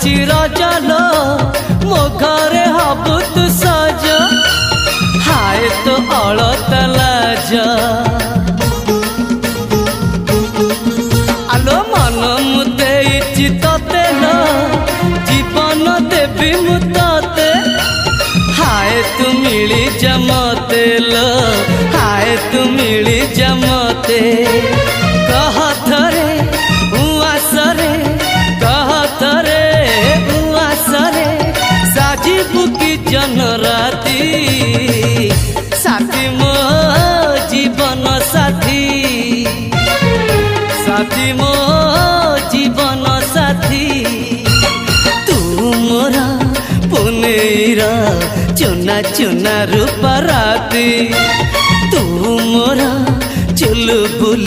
आसुची रजलो मो घरे हबु तू सज हाय तो अलता लाज आलो मन मु देइछि तते लो जीवन देवी मु तते हाय तू मिली जमते लो हाय तू मिली जमते कह थरे उआसरे कह थरे उआसरे साजिबु की जन राती साथी मो जीवन साथी साथी मो जीवन साथी तू मोरा पुनेरा चुना चुना रूप राती तू मोरा चुलबुल।